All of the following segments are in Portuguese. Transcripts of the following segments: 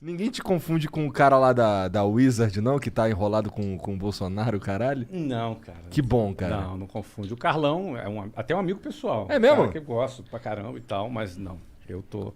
Ninguém te confunde com o cara lá da Wizard, não? Que tá enrolado com o Bolsonaro, caralho? Não, cara. Que bom, cara. Não confunde. O Carlão é até um amigo pessoal. É mesmo? Um cara que eu gosto pra caramba e tal, mas não. Eu tô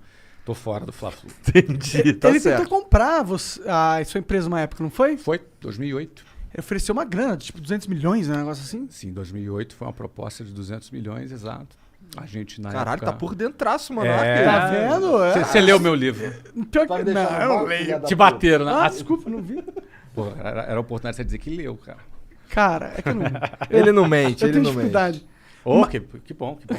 fora do Fla-Flu. Entendi, tá Ele certo. tentou comprar a sua empresa uma época, não foi? Foi 2008. Ele ofereceu uma grana, tipo 200 milhões, né? Um negócio assim. Sim, 2008 foi uma proposta de 200 milhões, exato. A gente na Caralho, época... tá por dentraço, mano. É. Tá vendo? Você leu meu livro. Pior Vai que me deixar não, no eu não banco, leio. filha da Te bateram, né? Ah, desculpa, não vi. Pô, era a oportunidade de você dizer que leu, cara. Cara, é que eu não... Ele não mente, Eu ele tenho não mente. dificuldade. Oh, que bom, que bom.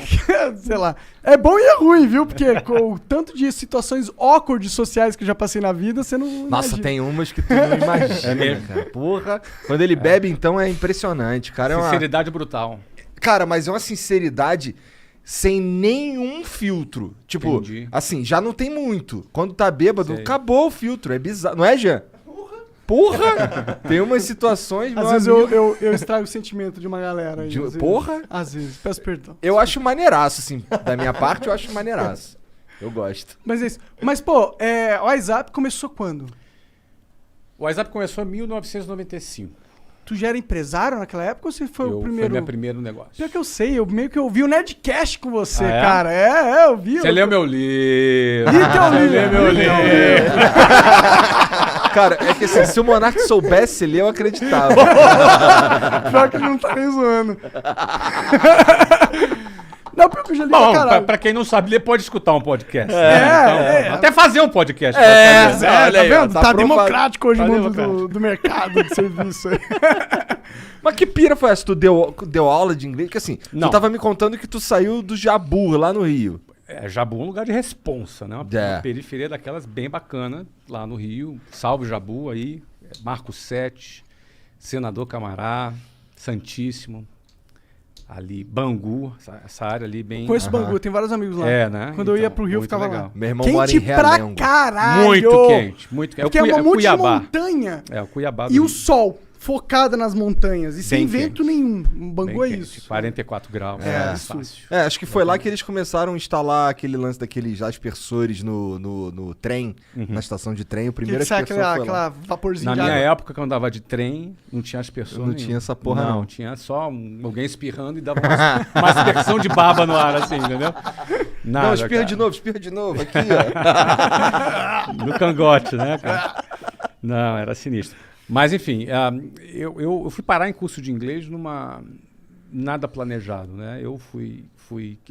Sei lá. É bom e é ruim, viu? Porque com o tanto de situações awkward sociais que eu já passei na vida, você não Nossa, imagina. tem umas que tu não imagina, mesmo? cara. Porra. Quando ele bebe, então, é impressionante, cara. Sinceridade brutal. Cara, mas é uma sinceridade sem nenhum filtro. Tipo, Entendi. assim, já não tem muito. Quando tá bêbado, Sei. acabou o filtro. É bizarro. Não é, Jean? Porra! Tem umas situações, meu Às vezes amigo. eu estrago o sentimento de uma galera aí. De- às vezes. porra? Às vezes, peço perdão. Eu acho maneiraço, assim. Da minha parte, eu acho maneiraço. Eu gosto. Mas é isso. Mas, pô, o WhatsApp começou quando? O WhatsApp começou em 1995. Tu já era empresário naquela época ou você foi o primeiro? Foi meu primeiro negócio. Pior que eu sei, eu meio que ouvi o Nerdcast com você, Ah, é? cara. Eu vi. Você leu meu livro. Li teu livro. Leu meu Li teu livro. Cara, é que assim, se o Monark soubesse ler, eu acreditava. Pior que ele não tá nem zoando. Não, pior que eu já li pra Bom, caralho. pra quem não sabe ler, pode escutar um podcast. É. Até fazer um podcast. É. pode fazer. Olha aí, tá ó, vendo? tá Tá, aprovado. democrático hoje Tá o mundo democrático. do mercado de serviço aí. Mas que pira foi essa? Tu deu aula de inglês? Que assim, Não. tu tava me contando que tu saiu do Jabur, lá no Rio. Jabu é um lugar de responsa, né? Uma É. periferia daquelas bem bacana, lá no Rio. Salve Jabu aí, Marco 7, Senador Camará, Santíssimo, ali, Bangu, essa área ali bem... Conheço Bangu, tem vários amigos lá. É, né? Quando eu ia Então, pro Rio, eu muito ficava legal. lá. Meu irmão mora Quente em pra Realengo. caralho! Muito quente, muito quente. Porque é um monte de Cuiabá. montanha. É, o Cuiabá do E o Rio. sol, focada nas montanhas. E sem Bem vento quente. nenhum. Um Bangu Bem é quente, isso. 44 graus. É, fácil. É, acho que foi lá que eles começaram a instalar aquele lance daqueles aspersores no trem, na estação de trem. O primeiro Que sai aspersor foi lá. aquela vaporzinho Na de minha água. época, quando eu andava de trem, não tinha aspersor Não nenhum. tinha essa porra, não. Tinha só alguém espirrando e dava uma aspersão de baba no ar, assim, entendeu? Nada, Não, espirra cara. de novo, aqui, ó. No cangote, né, cara? Não, era sinistro. Mas, enfim, eu fui parar em curso de inglês nada planejado, né? Eu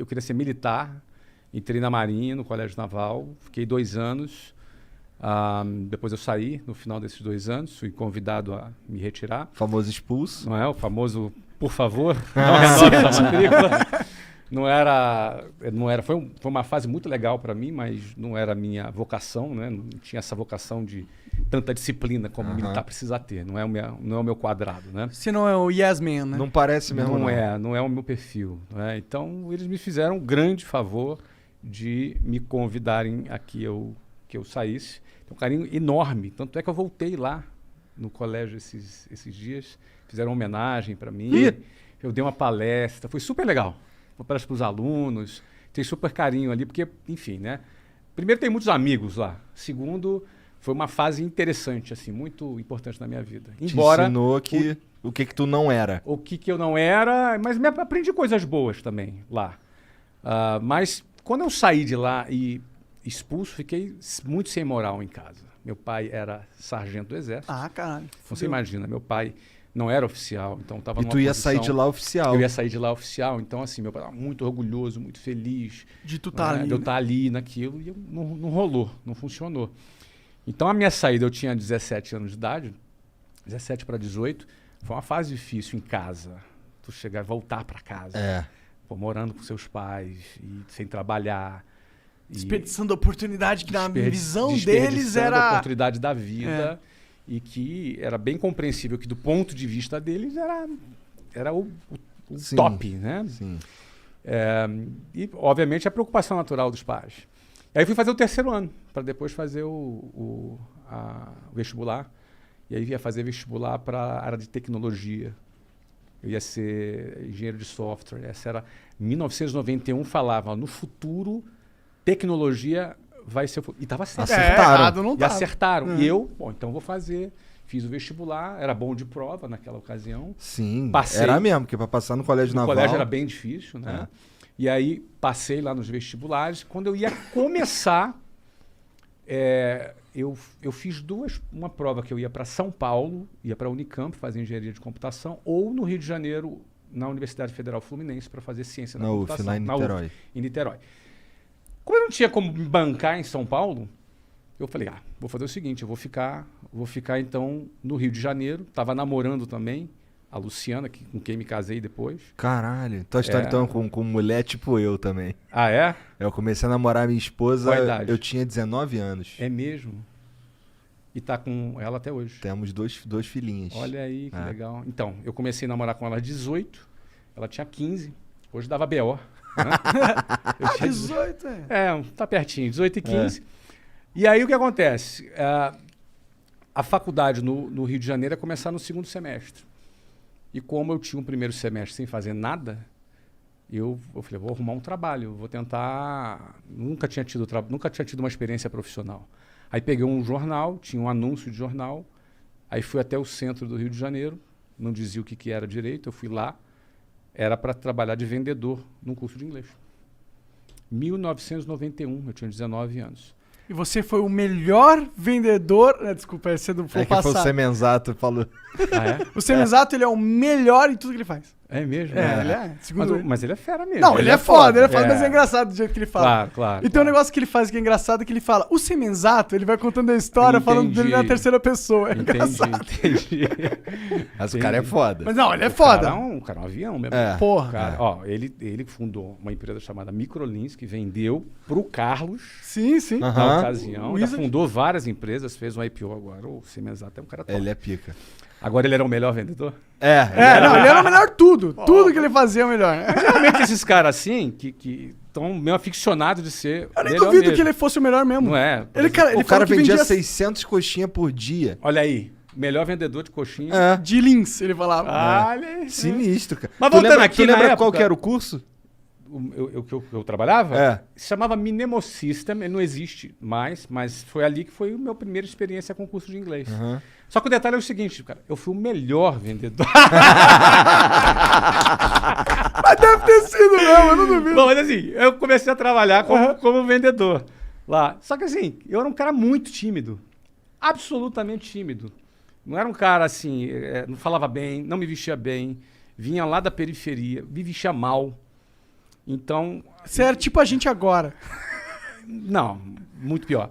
queria ser militar, entrei na Marinha, no Colégio Naval, fiquei 2 anos. Depois eu saí no final desses 2 anos, fui convidado a me retirar. Famoso expulso. Não é? O famoso, por favor, não renove essa matrícula. Foi uma fase muito legal para mim, mas não era a minha vocação, né? Não tinha essa vocação de tanta disciplina como militar precisa ter. Não é o meu quadrado, né? Você não é o Yes Man, né? Não parece mesmo, Não é o meu perfil. Né? Então, eles me fizeram um grande favor de me convidarem a que eu saísse. Tem um carinho enorme. Tanto é que eu voltei lá no colégio esses dias. Fizeram uma homenagem para mim. Eu dei uma palestra. Foi super legal. Uma palestra para os alunos. Tem super carinho ali, porque, enfim, né? Primeiro, tem muitos amigos lá. Segundo, foi uma fase interessante, assim, muito importante na minha vida. Embora Te ensinou o que tu não era. o que eu não era, mas aprendi coisas boas também lá. Mas quando eu saí de lá e expulso, fiquei muito sem moral em casa. Meu pai era sargento do exército. Ah, caralho. Então, você imagina, meu pai não era oficial, então estava E numa tu ia posição- sair de lá oficial. Eu ia sair de lá oficial, então assim, meu pai estava muito orgulhoso, muito feliz. De tu tá ali. De eu né? estar ali naquilo, e não rolou, não funcionou. Então a minha saída, eu tinha 17 anos de idade, 17 para 18, foi uma fase difícil em casa. Tu chegar, voltar para casa, É. pô, morando com seus pais, e sem trabalhar. Desperdiçando a oportunidade que na visão deles desperdiçando a era... oportunidade da vida e que era bem compreensível que do ponto de vista deles era o Sim. top, né? Sim. E obviamente a preocupação natural dos pais. Aí fui fazer o 3º ano para depois fazer o vestibular, e aí ia fazer vestibular para a área de tecnologia. Eu ia ser engenheiro de software. Essa era 1991, falava no futuro tecnologia vai ser... E tava certo. Acertaram. Errado não E tá. acertaram. E eu, bom, então vou fazer. Fiz o vestibular, era bom de prova naquela ocasião. Sim, Passei. era mesmo, porque pra passar no colégio O naval... colégio era bem difícil, né? E aí passei lá nos vestibulares. Quando eu ia começar, eu fiz uma prova que eu ia para São Paulo, ia para a Unicamp fazer engenharia de computação, ou no Rio de Janeiro, na Universidade Federal Fluminense, para fazer ciência da Na UF, computação. lá em Niterói. UF, em Niterói. Como eu não tinha como me bancar em São Paulo, eu falei, vou fazer o seguinte, eu vou ficar então no Rio de Janeiro. Tava namorando também a Luciana, com quem me casei depois. Caralho, tua história então com mulher tipo eu também. Ah, é? Eu comecei a namorar minha esposa, Qual a idade? eu tinha 19 anos. É mesmo? E tá com ela até hoje. Temos dois filhinhos. Olha aí, que legal. Então, eu comecei a namorar com ela aos 18, ela tinha 15, hoje dava BO. Né? Eu tinha 18, é. tá pertinho, 18 e 15. E aí o que acontece? A faculdade no Rio de Janeiro ia começar no segundo semestre. E como eu tinha um primeiro semestre sem fazer nada, eu falei, vou arrumar um trabalho, vou tentar... Nunca tinha tido uma experiência profissional. Aí peguei um jornal, tinha um anúncio de jornal, aí fui até o centro do Rio de Janeiro, não dizia o que era direito, eu fui lá, era para trabalhar de vendedor num curso de inglês. 1991, eu tinha 19 anos. E você foi o melhor vendedor... Desculpa, você não foi É que foi o passar. Semenzato falou. Ah, é? O Semenzato, ele é o melhor em tudo que ele faz. É mesmo? Ele é. Segundo ele. Mas ele é fera mesmo. Não, ele é foda, mas é É. engraçado do jeito que ele fala. Claro, claro. E tem um negócio que ele faz que é engraçado, que ele fala, o Semenzato, ele vai contando a história, falando dele na terceira pessoa. É engraçado. Entendi. Mas o cara é foda. Mas não, ele é O foda. cara é um avião mesmo. É. Porra. Cara, ó, ele fundou uma empresa chamada Microlins, que vendeu pro Carlos Sim, sim. Aham. na ocasião. O Já Wizard. fundou várias empresas, fez um IPO agora. O Semenzato é um cara top. Ele é pica. Agora ele era o melhor vendedor? Não, ele era o melhor tudo. Tudo que ele fazia é o melhor. Geralmente esses caras assim, que estão meio aficionados de ser Eu nem melhor duvido mesmo. que ele fosse o melhor mesmo. Não é? Por Ele, exemplo, cara, ele O cara falou que vendia vendia 600 coxinhas por dia. Olha aí, melhor vendedor de coxinha. É. de lins, ele falava. Olha aí. Sinistro, cara. Mas Tu voltando lembra, aqui, tu lembra na qual época- que era o curso? Eu trabalhava? É. Se chamava Minemo System, ele não existe mais, mas foi ali que foi a minha primeira experiência com curso de inglês. Aham. Só que o detalhe é o seguinte, cara, eu fui o melhor vendedor. Mas deve ter sido mesmo, eu não duvido. Bom, mas assim, eu comecei a trabalhar como vendedor lá. Só que assim, eu era um cara muito tímido. Absolutamente tímido. Não era um cara assim, não falava bem, não me vestia bem, vinha lá da periferia, me vestia mal. Então, Você era tipo a gente agora. não, muito pior.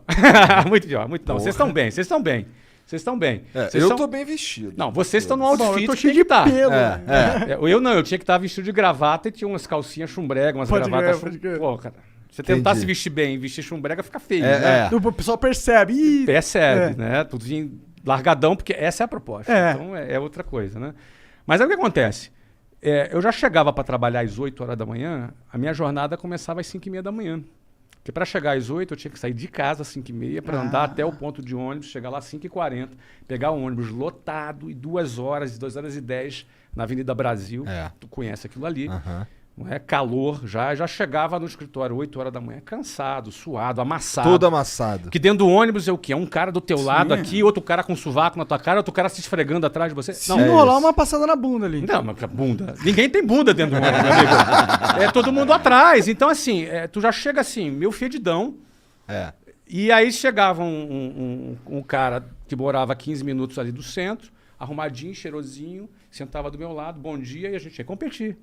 Muito pior, muito não. Vocês estão bem, vocês estão bem. Vocês estão bem. É, Vocês eu são- tô bem vestido. Não, vocês estão no Bom, outfit eu tô que cheio tem de que estar. pelo. Eu não, eu tinha que estar vestido de gravata e tinha umas calcinhas chumbrega, umas Pode gravatas crer, pode crer. Pô, cara, você tentar Entendi. se vestir bem e vestir chumbrega fica feio, É, né? é. O pessoal percebe. Ih, Percebe, É. né? Tudo vinha largadão, porque essa é a proposta. É. Então é outra coisa, né? Mas aí o que acontece? Eu já chegava para trabalhar às 8 horas da manhã, a minha jornada começava às 5h30 da manhã. Porque para chegar às 8 eu tinha que sair de casa às 5h30 para andar até o ponto de ônibus, chegar lá às 5h40, pegar o ônibus lotado e 2 horas, 2h10 na Avenida Brasil. É. Tu conhece aquilo ali. Aham. Não é? Calor já chegava no escritório 8 horas da manhã, cansado, suado, amassado. Todo amassado. Porque dentro do ônibus é o quê? É um cara do teu Sim. lado aqui, outro cara com sovaco na tua cara, outro cara se esfregando atrás de você. se Não, não é rolar isso. uma passada na bunda ali. não, mas que bunda. Ninguém tem bunda dentro do ônibus, meu amigo. É todo mundo atrás. Então, assim, tu já chega assim, meio fedidão. É. E aí chegava um cara que morava a 15 minutos ali do centro, arrumadinho, cheirosinho, sentava do meu lado, bom dia, e a gente ia competir.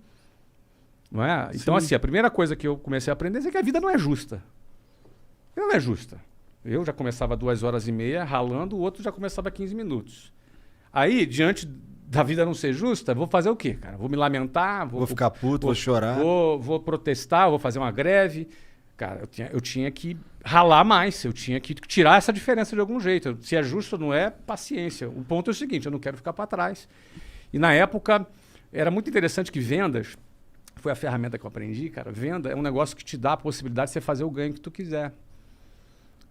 Não é? Então, Sim. assim, a primeira coisa que eu comecei a aprender é que a vida não é justa. Ela não é justa. Eu já começava 2h30 ralando, o outro já começava 15 minutos. Aí, diante da vida não ser justa, vou fazer o quê, cara? Vou me lamentar? Vou ficar puto, vou chorar. Vou protestar, vou fazer uma greve. Cara, eu tinha que ralar mais, eu tinha que tirar essa diferença de algum jeito. Se é justo ou não é, paciência. O ponto é o seguinte, eu não quero ficar para trás. E na época, era muito interessante que vendas, foi a ferramenta que eu aprendi, cara. Venda é um negócio que te dá a possibilidade de você fazer o ganho que tu quiser.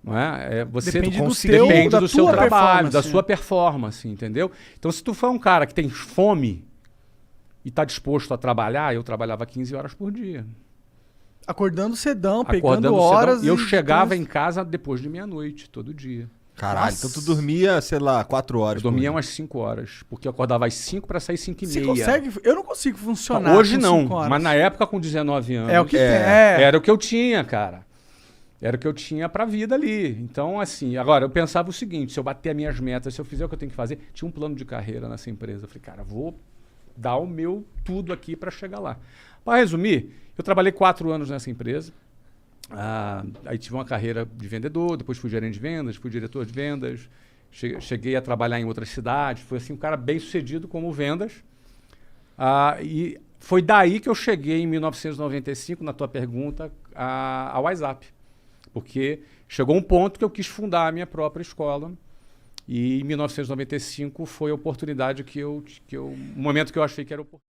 Não é? Você Depende do consegue- depende da do seu tua trabalho, da performance. sua performance, entendeu? Então, se tu for um cara que tem fome e está disposto a trabalhar, eu trabalhava 15 horas por dia. Acordando cedão, Acordando pegando horas. cedão, e eu chegava em casa depois de meia-noite, todo dia. Caralho, Nossa. então tu dormia, sei lá, 4 horas. Eu dormia por umas 5 horas, porque eu acordava às 5 para sair 5 e Você meia. consegue? Eu não consigo funcionar. Hoje com não, 5 horas. mas na época com 19 anos. É o que tem. Era o que eu tinha, cara. Era o que eu tinha pra vida ali. Então, assim, agora eu pensava o seguinte: se eu bater as minhas metas, se eu fizer o que eu tenho que fazer, tinha um plano de carreira nessa empresa. Eu falei, cara, vou dar o meu tudo aqui pra chegar lá. Para resumir, eu trabalhei 4 anos nessa empresa. Aí tive uma carreira de vendedor, depois fui gerente de vendas, fui diretor de vendas. Cheguei a trabalhar em outras cidades. Fui assim, um cara bem sucedido como vendas. E foi daí que eu cheguei em 1995, na tua pergunta, ao WhatsApp. Porque chegou um ponto que eu quis fundar a minha própria escola. E em 1995 foi a oportunidade o momento que eu achei que era oportuno.